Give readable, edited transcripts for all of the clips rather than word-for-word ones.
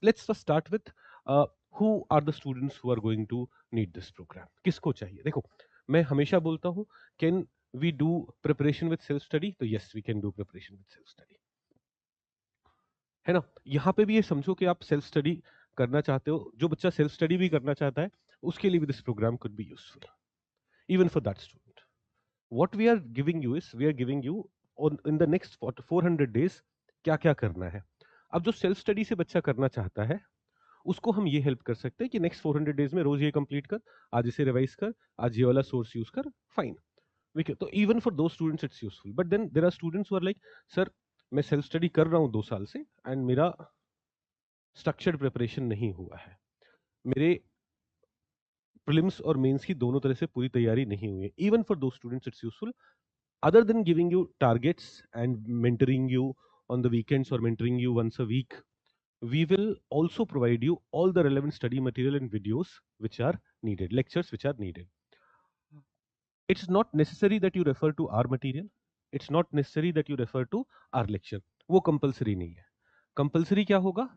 let's first start with who are the students who are going to need this program. किसको चाहिए? देखो, मैं हमेशा बोलता हूँ, can we do preparation with self study? तो yes, we can do preparation with self study, है ना? यहाँ पे भी ये समझो कि आप सेल्फ स्टडी करना चाहते हो, जो बच्चा सेल्फ स्टडी भी करना चाहता है, उसके लिए भी this program could be useful, even for that student. What we are giving you is, we are giving you on in the next 400 days क्या क्या करना है. अब जो सेल्फ स्टडी से बच्चा करना चाहता है, उसको हम ये हेल्प कर सकते हैं कि नेक्स्ट 400 डेज में रोज ये कंप्लीट कर, आज इसे रिवाइज कर, आज ये वाला सोर्स यूज कर, फाइन. तो इवन फॉर दो students it's useful. But then there are students who are like, sir मैं सेल्फ स्टडी कर रहा हूँ 2 साल से एंड मेरा स्ट्रक्चर्ड प्रिपरेशन नहीं हुआ है, मेरे प्रीलिम्स और मेंस की दोनों तरह से पूरी तैयारी नहीं हुई है. इवन फॉर दो students it's useful. Other than giving you targets and mentoring you on the weekends or mentoring you once a week, we will also provide you all the relevant study material and videos which are needed, lectures which are needed. It's not necessary that you refer to our material. It's not necessary that you refer to our lecture. वो compulsory नहीं है. Compulsory क्या होगा?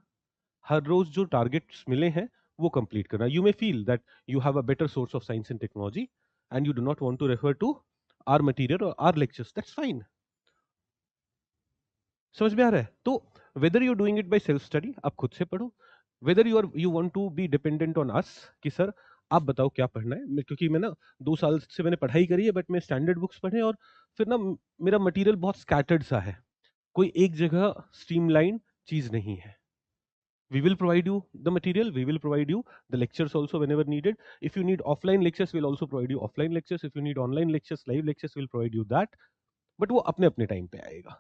हर रोज जो targets मिले हैं वो complete करना. You may feel that you have a better source of science and technology and you do not want to refer to our material or our lectures. That's fine. समझ में आ रहा है? तो whether you doing it by self study, आप खुद से पढ़ो, whether you want to be dependent on us कि सर आप बताओ क्या पढ़ना है. क्योंकि मैं ना 2 साल से मैंने पढ़ाई करी है, बट मैं स्टैंडर्ड बुक्स पढ़े और फिर ना मेरा मटेरियल बहुत स्कैटर्ड सा है, कोई एक जगह स्ट्रीमलाइन चीज नहीं है. We will provide you the material, we will provide you the lectures also whenever needed. If you need offline lectures, we'll also provide you offline lectures. If you need online lectures, live lectures, we'll provide you that. But वो अपने अपने time पे आएगा.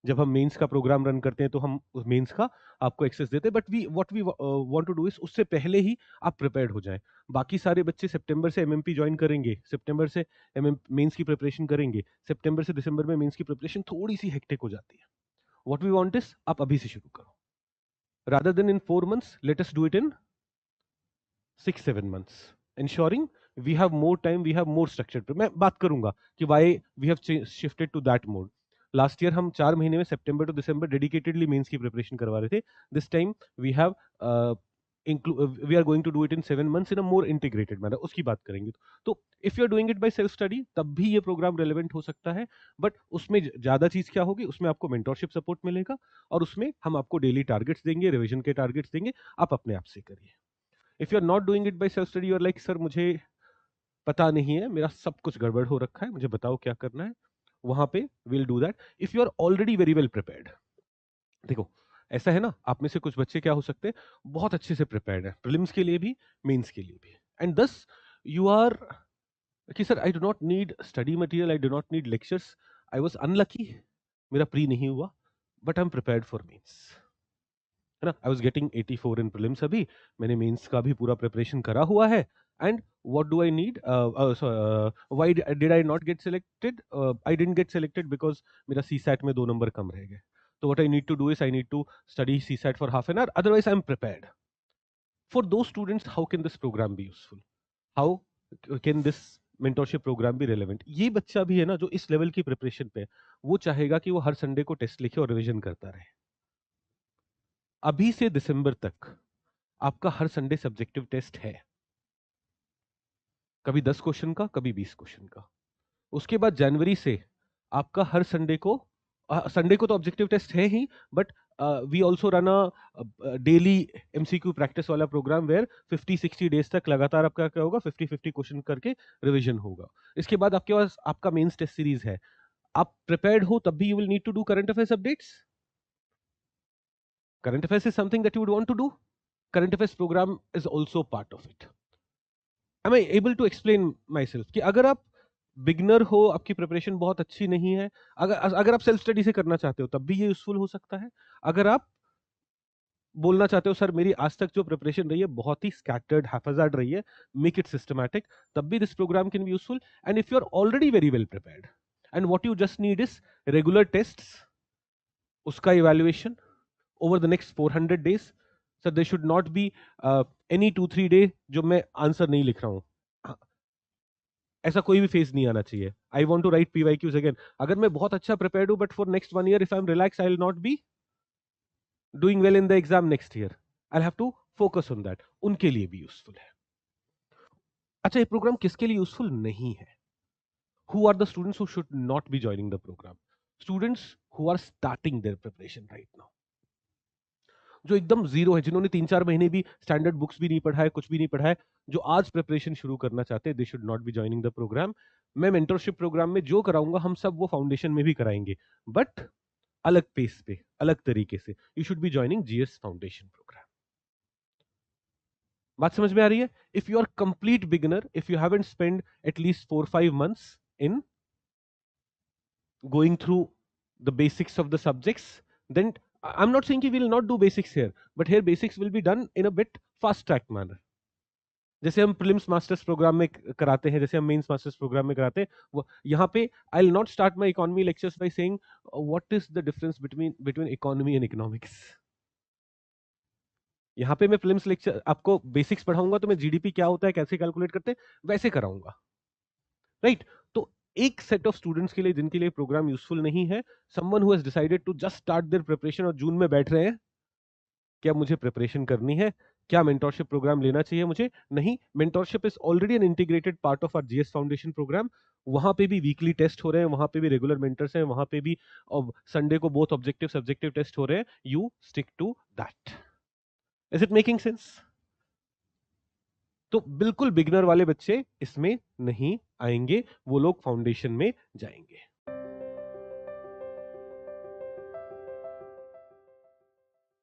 जब हम mains का program run करते हैं तो हम उस मेंस का आपको एक्सेस देते हैं, but we what we want to do is उससे पहले ही आप प्रिपेयर्ड हो जाएं. बाकी सारे बच्चे सितंबर से एमएमपी ज्वाइन करेंगे, सितंबर से एमएम मेंस की प्रिपरेशन करेंगे, सितंबर से दिसंबर में मेंस की प्रिपरेशन थोड़ी सी हेक्टिक हो जाती है. व्हाट वी वांट इज आप अभी से शुरू करो, rather than in 4 months, let us do it in 6-7 months, ensuring we have more time, we have more structured. मैं बात करूंगा कि why we have shifted to that mode. Last year हम 4 महीने में सितंबर टू दिसंबर डेडिकेटेडली मेंस की प्रिपरेशन करवा रहे थे. This time we have we are going to do it in 7 months in a more integrated manner. उसकी बात करेंगे. तो if you are doing it by self study, तब भी ये प्रोग्राम रेलेवेंट हो सकता है, बट उसमें ज्यादा चीज क्या होगी, उसमें आपको मेंटोरशिप सपोर्ट मिलेगा और उसमें हम आपको डेली टारगेट्स देंगे, रिविजन के टारगेट्स देंगे, आप अपने आप से करिए. If you are not doing it by self study, you are like sir मुझे पता नहीं है, मेरा सब कुछ गड़बड़ हो रखा है, मुझे बताओ क्या करना है, वहां पे will do that if you are already very well prepared. देखो, ऐसा है ना, आप में से कुछ बच्चे क्या हो सकते हैं, बहुत अच्छे से प्रिपेयर्ड है प्रीलिम्स के लिए भी, मेंस के लिए भी, एंड दस यू आर कि sir I do not need study material, I do not need lectures, I was unlucky, मेरा प्री नहीं हुआ, but I am prepared for mains, है ना. I was getting 84 in prelims, अभी मैंने mains का भी पूरा प्रिपरेशन करा हुआ है. And what do I need? Why did I not get selected? I didn't get selected because मेरा CSAT में 2 नंबर कम रह गए. So what I need to do is I need to study CSAT for half an hour. Otherwise, I'm prepared. For those students, how can this program be useful? How can this mentorship program be relevant? ये बच्चा भी है ना जो इस level की preparation पे है, वो चाहेगा कि वो हर संडे को टेस्ट लिखे और रिवीजन करता रहे. अभी से दिसंबर तक आपका हर संडे सब्जेक्टिव टेस्ट है, कभी 10 क्वेश्चन का, कभी 20 क्वेश्चन का. उसके बाद जनवरी से आपका हर संडे को तो ऑब्जेक्टिव टेस्ट है ही, but we also run a daily MCQ practice वाला प्रोग्राम वेयर 50-60 डेज तक लगातार आपका क्या होगा, 50-50 क्वेश्चन करके रिवीजन होगा. इसके बाद आपके पास आपका मेंस टेस्ट सीरीज है. आप प्रिपेयर्ड हो तब भी you will need to do current affairs updates. Current affairs is something that you would want to do. Current affairs program is also part of it. am I able to explain myself कि अगर आप beginner हो, आपकी preparation बहुत अच्छी नहीं है, अगर अगर आप सेल्फ स्टडी से करना चाहते हो तब भी ये यूजफुल हो सकता है. अगर आप बोलना चाहते हो सर मेरी आज तक जो प्रिपरेशन रही है बहुत ही स्कैटर्ड हैफाजार्ड रही है, मेक इट सिस्टमैटिक, तब भी this program can be useful. And if you are already very well prepared and what you just need is regular tests, उसका evaluation over the next 400 days. Sir they should not be any 2-3 day जो मैं answer नहीं लिख रहा हूँ, ऐसा कोई भी फेज नहीं आना चाहिए. I want to write PYQs again. अगर मैं बहुत अच्छा प्रिपेयर्ड हूं, but for next 1 year if I am relax, I will not be doing well in the exam next year. I have to focus on that, उनके लिए भी useful है। अच्छा, ये प्रोग्राम किसके लिए यूजफुल नहीं है? Who are the students who should not be joining the program? Students who are starting their preparation right now, जो एकदम जीरो है, जिन्होंने 3-4 महीने भी स्टैंडर्ड बुक्स भी नहीं पढ़ा है, कुछ भी नहीं पढ़ा है, जो आज प्रिपरेशन शुरू करना चाहते हैं, they should not be joining the program. मैं मेंटरशिप प्रोग्राम में जो कराऊंगा हम सब वो फाउंडेशन में भी कराएंगे, बट अलग पेस पे, अलग तरीके से। You should be joining GS foundation program. बात समझ में आ रही है? If you are complete beginner, if you haven't spend at least 4-5 months in going through the basics of the subjects, then I'm not saying we will not do basics here, but here basics will be done in a bit fast track manner. जैसे हम prelims masters programme में कराते हैं, जैसे हम mains masters programme में कराते हैं, वो यहाँ पे आई will not start my economy lectures by saying what is the difference between economy and economics. यहाँ पे मैं प्रीलिम्स लेक्चर आपको बेसिक्स पढ़ाऊंगा, तो मैं जीडीपी क्या होता है, कैसे कैलकुलेट करते हैं, वैसे कराऊंगा, राइट? तो एक सेट ऑफ स्टूडेंट्स के लिए जिनके लिए प्रोग्राम यूजफुल नहीं है, someone who has decided to just start their preparation और जून में बैठ रहे हैं, क्या मुझे प्रिपरेशन करनी है, क्या मेंटरशिप प्रोग्राम लेना चाहिए मुझे? नहीं, mentorship is already an integrated part of our GS foundation program. वहां पे भी वीकली टेस्ट हो रहे हैं, वहां पे भी रेगुलर मेंटर्स हैं, वहां पे भी संडे को बोथ ऑब्जेक्टिव सब्जेक्टिव टेस्ट हो रहे हैं। You stick to that. Is it making sense? तो बिल्कुल बिगिनर वाले बच्चे इसमें नहीं आएंगे, वो लोग फाउंडेशन में जाएंगे।